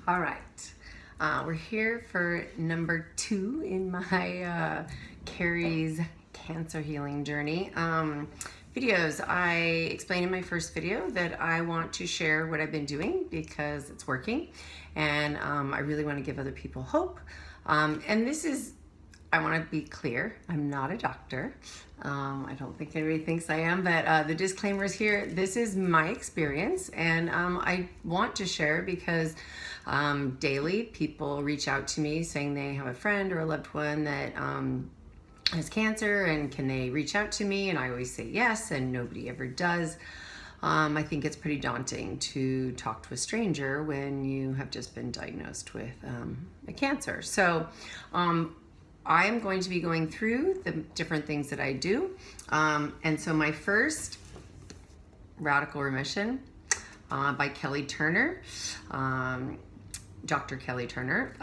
All right, we're here for number 2 in my Carrie's cancer healing journey. Videos. I explained in my first video that I want to share what I've been doing because it's working, and I really want to give other people hope. And this is, I want to be clear, I'm not a doctor. I don't think anybody thinks I am, but the disclaimer is here. This is my experience, and I want to share because daily people reach out to me saying they have a friend or a loved one that has cancer, and can they reach out to me? And I always say yes, and nobody ever does. I think it's pretty daunting to talk to a stranger when you have just been diagnosed with a cancer. So I'm going to be going through the different things that I do. And so my first, Radical Remission by Kelly Turner, Dr. Kelly Turner.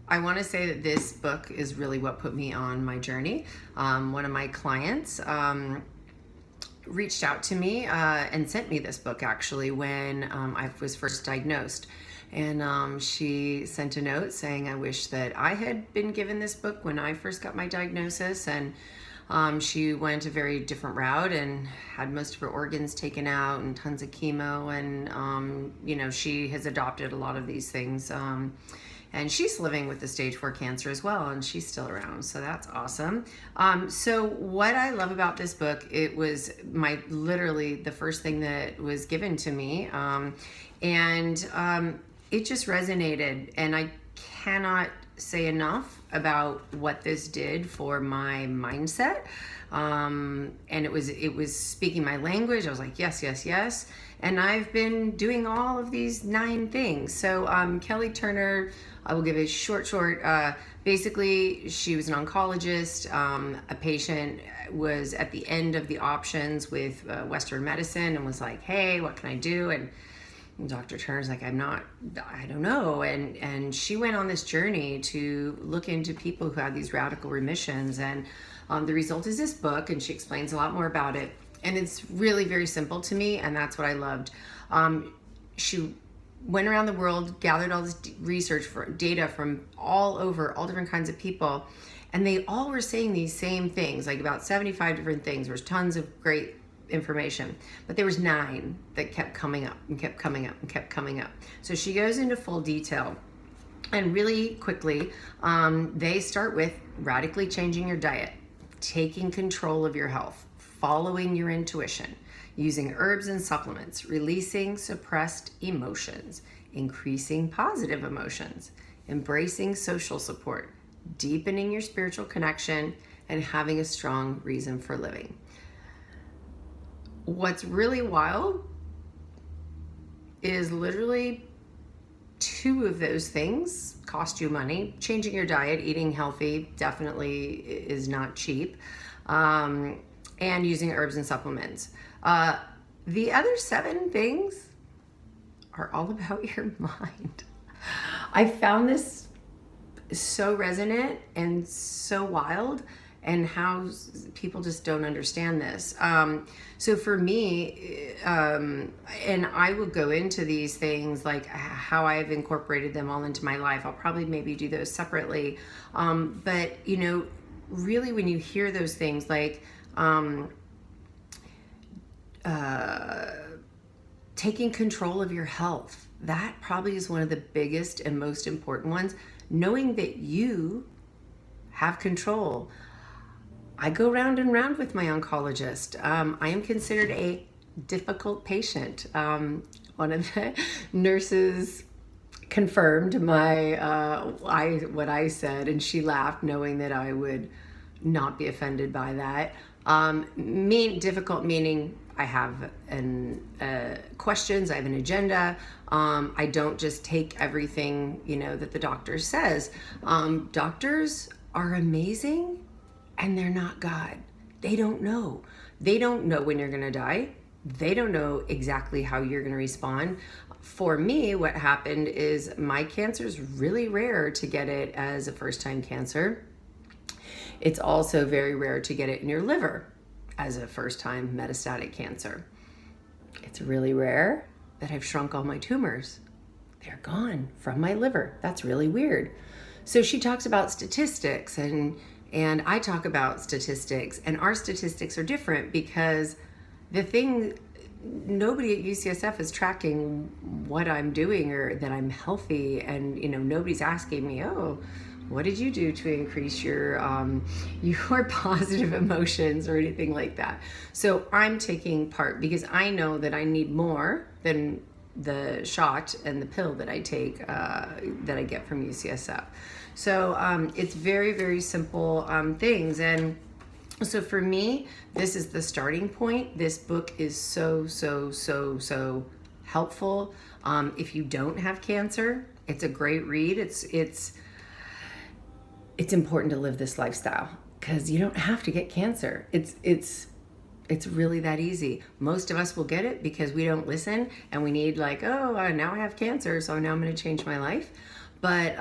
I want to say that this book is really what put me on my journey. One of my clients reached out to me and sent me this book actually when I was first diagnosed. And she sent a note saying, I wish that I had been given this book when I first got my diagnosis. And she went a very different route and had most of her organs taken out and tons of chemo. And, you know, she has adopted a lot of these things. And she's living with the stage 4 cancer as well, and she's still around, so that's awesome. So what I love about this book, it was literally the first thing that was given to me, and it just resonated, and I cannot say enough about what this did for my mindset. And it was speaking my language. I was like, yes, yes, yes. And I've been doing all of these 9 things. So Kelly Turner, I will give a short, basically she was an oncologist. A patient was at the end of the options with Western medicine and was like, hey, what can I do? And Dr. Turner's like, I don't know. And she went on this journey to look into people who had these radical remissions. And the result is this book, and she explains a lot more about it. And it's really very simple to me, and that's what I loved. She went around the world, gathered all this research for data from all over, all different kinds of people. And they all were saying these same things, like about 75 different things. There was tons of great information, but there was 9 that kept coming up and kept coming up and kept coming up. So she goes into full detail, and really quickly they start with radically changing your diet, taking control of your health, following your intuition, using herbs and supplements, releasing suppressed emotions, increasing positive emotions, embracing social support, deepening your spiritual connection, and having a strong reason for living. What's really wild is literally 2 of those things cost you money. Changing your diet, eating healthy, definitely is not cheap, and using herbs and supplements. The other 7 things are all about your mind. I found this so resonant and so wild, and how people just don't understand this. So for me, and I will go into these things, like how I've incorporated them all into my life. I'll probably maybe do those separately. But, you know, really when you hear those things like taking control of your health, that probably is one of the biggest and most important ones. Knowing that you have control. I go round and round with my oncologist. I am considered a difficult patient. One of the nurses confirmed what I said, and she laughed, knowing that I would not be offended by that. Difficult meaning I have questions. I have an agenda. I don't just take everything that the doctor says. Doctors are amazing. And they're not God. They don't know. They don't know when you're gonna die. They don't know exactly how you're gonna respond. For me, what happened is my cancer is really rare to get it as a first-time cancer. It's also very rare to get it in your liver as a first-time metastatic cancer. It's really rare that I've shrunk all my tumors. they're gone from my liver. That's really weird. So she talks about statistics, and I talk about statistics, and our statistics are different because the thing, nobody at UCSF is tracking what I'm doing or that I'm healthy, and nobody's asking me, oh, what did you do to increase your positive emotions or anything like that. So I'm taking part because I know that I need more than the shot and the pill that I take, that I get from UCSF. So it's very, very simple things. And so for me, this is the starting point. This book is so, so, so, so helpful. If you don't have cancer, it's a great read. It's important to live this lifestyle because you don't have to get cancer. It's really that easy. Most of us will get it because we don't listen, and we need now I have cancer, so now I'm going to change my life. But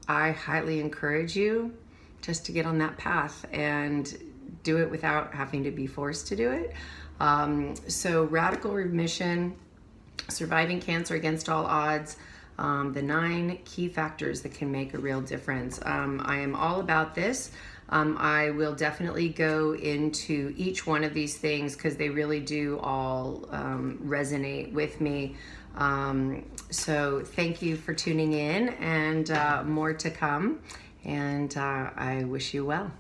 I highly encourage you just to get on that path and do it without having to be forced to do it. So Radical Remission, Surviving Cancer Against All Odds, the 9 key factors that can make a real difference. I am all about this. I will definitely go into each one of these things because they really do all resonate with me. So thank you for tuning in, and more to come, and I wish you well.